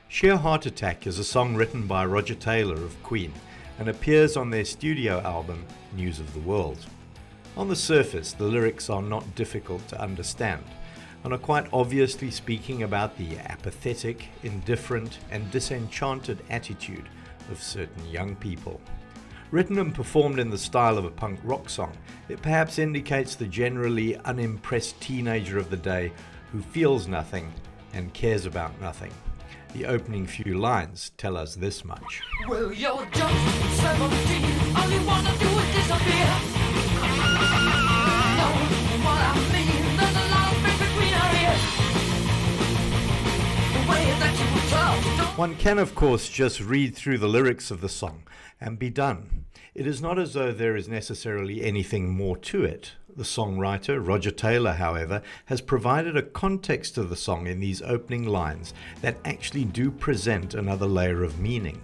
Sheer Heart Attack is a song written by Roger Taylor of Queen and appears on their studio album News of the World. On the surface, the lyrics are not difficult to understand and are quite obviously speaking about the apathetic, indifferent and disenchanted attitude of certain young people. Written and performed in the style of a punk rock song, it perhaps indicates the generally unimpressed teenager of the day who feels nothing and cares about nothing. The opening few lines tell us this much. Well, you're just 17, all you wanna do is disappear. Know what I mean? There's a lot of baby between our ears. The way that you talk. One can, of course, just read through the lyrics of the song and be done. It is not as though there is necessarily anything more to it. The songwriter, Roger Taylor, however, has provided a context to the song in these opening lines that actually do present another layer of meaning.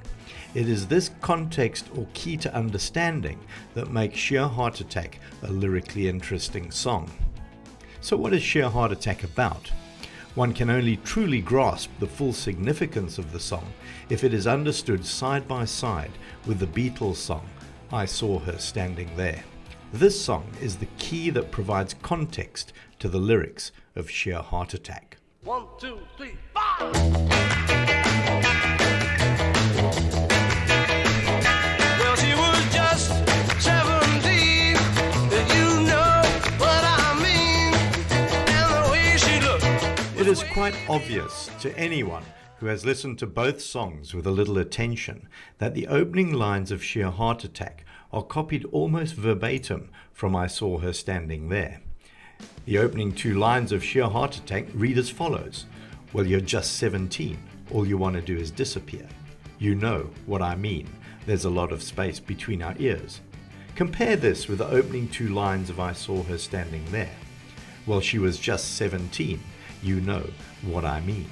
It is this context or key to understanding that makes Sheer Heart Attack a lyrically interesting song. So what is Sheer Heart Attack about? One can only truly grasp the full significance of the song if it is understood side by side with the Beatles song, I Saw Her Standing There. This song is the key that provides context to the lyrics of Sheer Heart Attack. 1, 2, 3, 4. Well, she was just 17, and you know what I mean, and the way she looked. It is quite obvious to anyone who has listened to both songs with a little attention that the opening lines of Sheer Heart Attack are copied almost verbatim from I Saw Her Standing There. The opening two lines of Sheer Heart Attack read as follows. Well, you're just 17. All you want to do is disappear. You know what I mean. There's a lot of space between our ears. Compare this with the opening two lines of I Saw Her Standing There. Well, she was just 17. You know what I mean.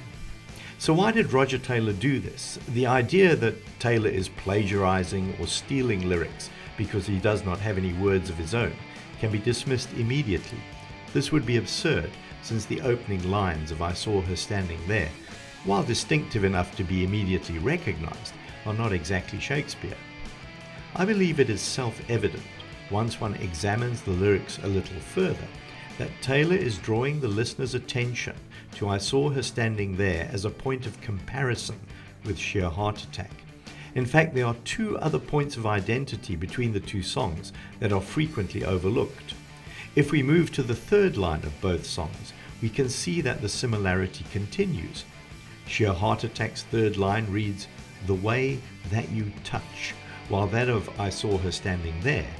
So why did Roger Taylor do this? The idea that Taylor is plagiarizing or stealing lyrics because he does not have any words of his own can be dismissed immediately. This would be absurd, since the opening lines of I Saw Her Standing There, while distinctive enough to be immediately recognized, are not exactly Shakespeare. I believe it is self-evident, once one examines the lyrics a little further, that Taylor is drawing the listener's attention to I Saw Her Standing There as a point of comparison with Sheer Heart Attack. In fact, there are two other points of identity between the two songs that are frequently overlooked. If we move to the third line of both songs, we can see that the similarity continues. Sheer Heart Attack's third line reads, "The way that you touch," while that of I Saw Her Standing There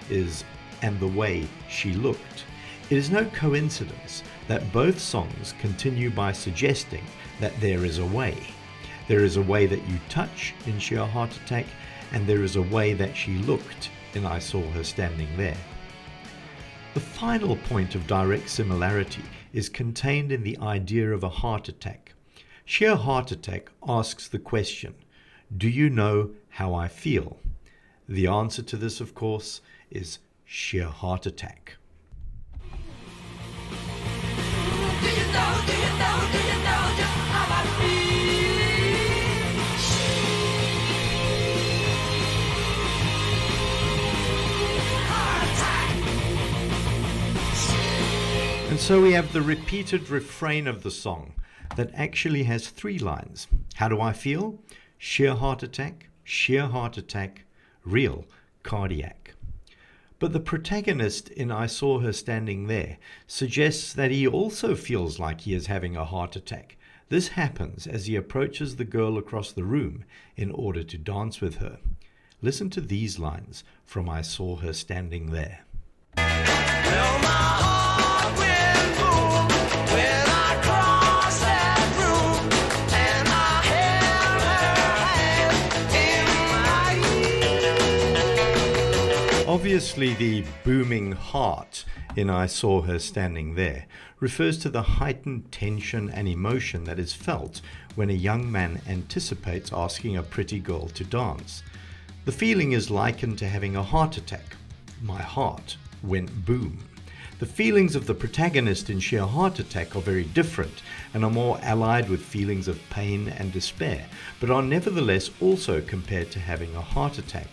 is, "and the way she looked." It is no coincidence that both songs continue by suggesting that there is a way. There is a way that you touch in Sheer Heart Attack, and there is a way that she looked in I Saw Her Standing There. The final point of direct similarity is contained in the idea of a heart attack. Sheer Heart Attack asks the question, do you know how I feel? The answer to this, of course, is Sheer Heart Attack. Do you know just how I feel? Heart attack. And so we have the repeated refrain of the song that actually has three lines. How do I feel? Sheer heart attack, real cardiac. But the protagonist in I Saw Her Standing There suggests that he also feels like he is having a heart attack. This happens as he approaches the girl across the room in order to dance with her. Listen to these lines from I Saw Her Standing There. Well, my heart went boom when I crossed that room, and I held her hand in my ear. Obviously, the booming heart in I Saw Her Standing There refers to the heightened tension and emotion that is felt when a young man anticipates asking a pretty girl to dance. The feeling is likened to having a heart attack. My heart went boom. The feelings of the protagonist in Sheer Heart Attack are very different and are more allied with feelings of pain and despair, but are nevertheless also compared to having a heart attack.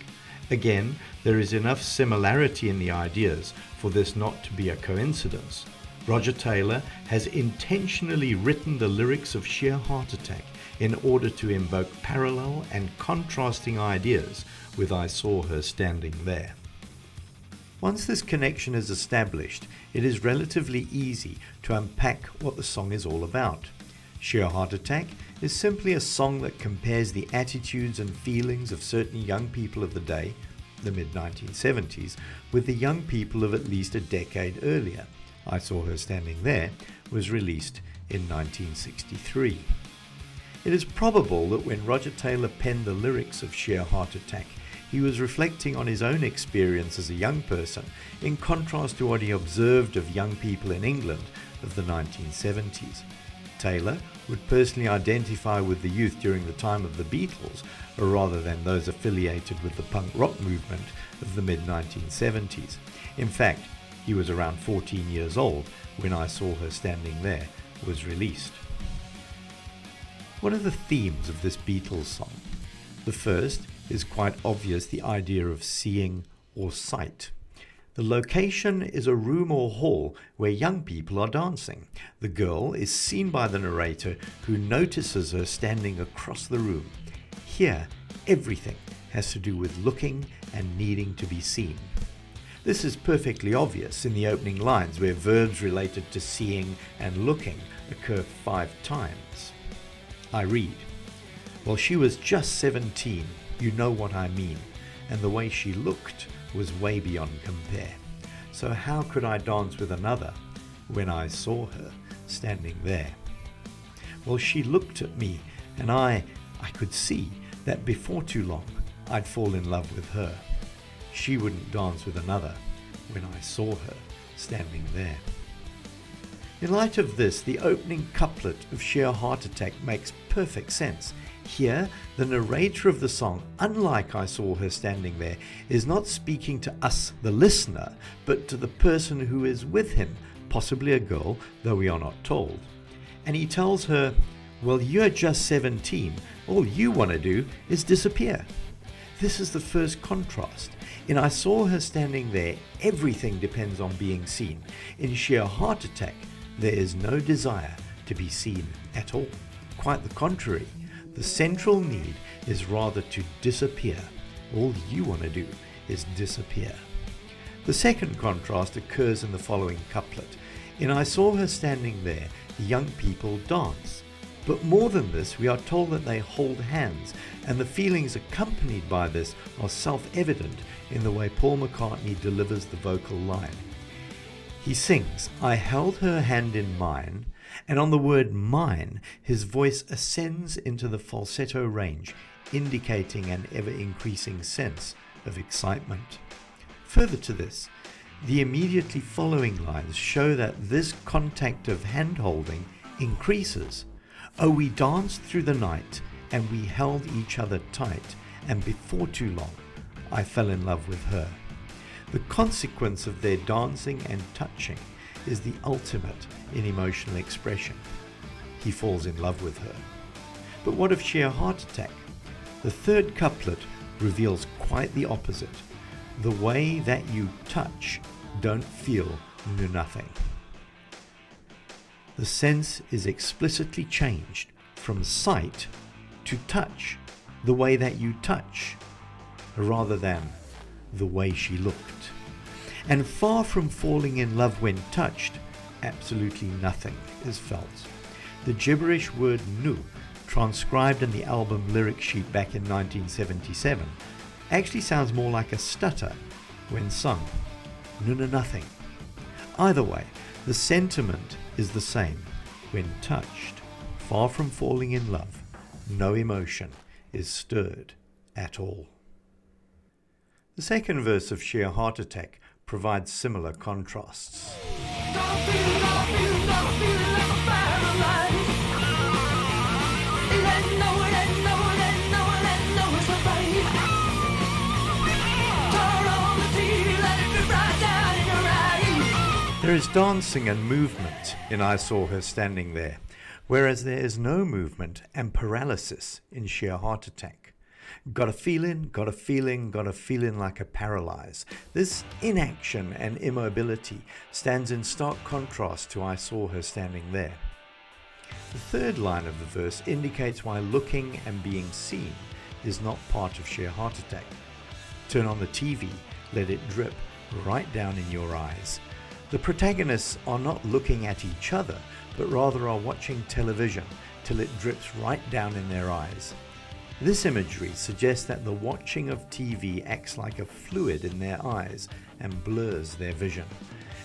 Again, there is enough similarity in the ideas for this not to be a coincidence. Roger Taylor has intentionally written the lyrics of Sheer Heart Attack in order to invoke parallel and contrasting ideas with I Saw Her Standing There. Once this connection is established, it is relatively easy to unpack what the song is all about. Sheer Heart Attack is simply a song that compares the attitudes and feelings of certain young people of the day, the mid-1970s, with the young people of at least a decade earlier. I Saw Her Standing There was released in 1963. It is probable that when Roger Taylor penned the lyrics of Sheer Heart Attack, he was reflecting on his own experience as a young person, in contrast to what he observed of young people in England of the 1970s. Taylor would personally identify with the youth during the time of the Beatles, rather than those affiliated with the punk rock movement of the mid-1970s. In fact, he was around 14 years old when I Saw Her Standing There was released. What are the themes of this Beatles song? The first is quite obvious, the idea of seeing or sight. The location is a room or hall where young people are dancing. The girl is seen by the narrator, who notices her standing across the room. Here, everything has to do with looking and needing to be seen. This is perfectly obvious in the opening lines, where verbs related to seeing and looking occur 5 times. I read, "Well, she was just 17, you know what I mean, and the way she looked was way beyond compare. So how could I dance with another when I saw her standing there? Well, she looked at me, and I could see that before too long I'd fall in love with her. She wouldn't dance with another when I saw her standing there." In light of this, the opening couplet of Sheer Heart Attack makes perfect sense. Here, the narrator of the song, unlike I Saw Her Standing There, is not speaking to us, the listener, but to the person who is with him, possibly a girl, though we are not told. And he tells her, "Well, you're just 17. All you want to do is disappear." This is the first contrast. In I Saw Her Standing There, everything depends on being seen. In Sheer Heart Attack, there is no desire to be seen at all. Quite the contrary. The central need is rather to disappear. All you want to do is disappear. The second contrast occurs in the following couplet. In I Saw Her Standing There, the young people dance. But more than this, we are told that they hold hands, and the feelings accompanied by this are self-evident in the way Paul McCartney delivers the vocal line. He sings, "I held her hand in mine," and on the word mine, his voice ascends into the falsetto range, indicating an ever-increasing sense of excitement. Further to this, the immediately following lines show that this contact of hand-holding increases. "Oh, we danced through the night, and we held each other tight, and before too long, I fell in love with her." The consequence of their dancing and touching is the ultimate in emotional expression. He falls in love with her. But what of Sheer Heart Attack? The third couplet reveals quite the opposite. "The way that you touch, don't feel no nothing." The sense is explicitly changed from sight to touch, the way that you touch, rather than the way she looked. And far from falling in love when touched, absolutely nothing is felt. The gibberish word nu, transcribed in the album lyric sheet back in 1977, actually sounds more like a stutter when sung. Nothing. Either way, the sentiment is the same. When touched, far from falling in love, no emotion is stirred at all. The second verse of Sheer Heart Attack provides similar contrasts. There is dancing and movement in I Saw Her Standing There, whereas there is no movement and paralysis in Sheer Heart Attack. Got a feeling like a paralyze. This inaction and immobility stands in stark contrast to I Saw Her Standing There. The third line of the verse indicates why looking and being seen is not part of Sheer Heart Attack. Turn on the TV, let it drip right down in your eyes. The protagonists are not looking at each other, but rather are watching television till it drips right down in their eyes. This imagery suggests that the watching of TV acts like a fluid in their eyes and blurs their vision.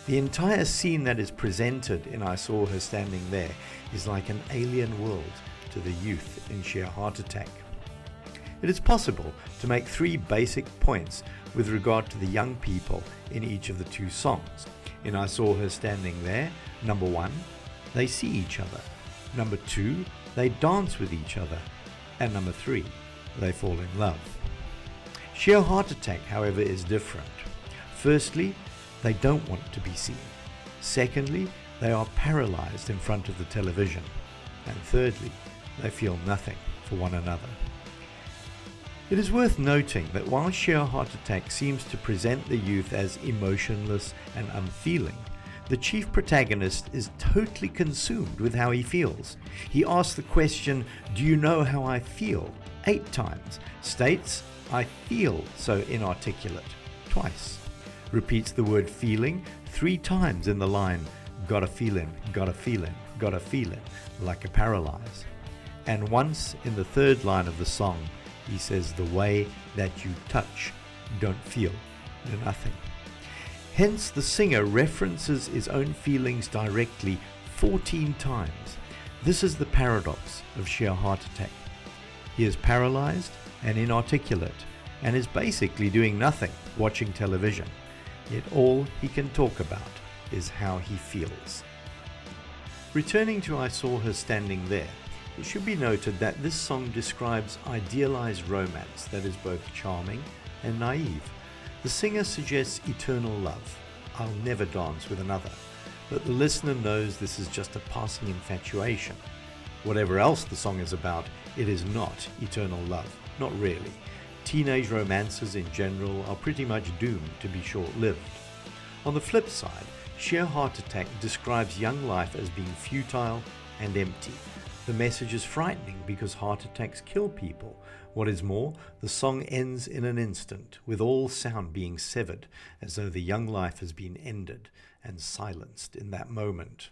The entire scene that is presented in I Saw Her Standing There is like an alien world to the youth in Sheer Heart Attack. It is possible to make three basic points with regard to the young people in each of the two songs. In I Saw Her Standing There, number 1, they see each other. Number 2, they dance with each other. And number 3, they fall in love. Sheer Heart Attack, however, is different. Firstly, they don't want to be seen. Secondly, they are paralyzed in front of the television. And thirdly, they feel nothing for one another. It is worth noting that while Sheer Heart Attack seems to present the youth as emotionless and unfeeling, the chief protagonist is totally consumed with how he feels. He asks the question, "Do you know how I feel?" 8 times, states, "I feel so inarticulate," twice, repeats the word feeling 3 times in the line, got a feeling, like a paralyze. And once in the third line of the song, he says, "The way that you touch, don't feel nothing." Hence, the singer references his own feelings directly 14 times. This is the paradox of Sheer Heart Attack. He is paralyzed and inarticulate and is basically doing nothing, watching television. Yet all he can talk about is how he feels. Returning to I Saw Her Standing There, it should be noted that this song describes idealized romance that is both charming and naive. The singer suggests eternal love. I'll never dance with another. But the listener knows this is just a passing infatuation. Whatever else the song is about, it is not eternal love. Not really. Teenage romances in general are pretty much doomed to be short-lived. On the flip side, Sheer Heart Attack describes young life as being futile and empty. The message is frightening because heart attacks kill people. What is more, the song ends in an instant, with all sound being severed, as though the young life has been ended and silenced in that moment.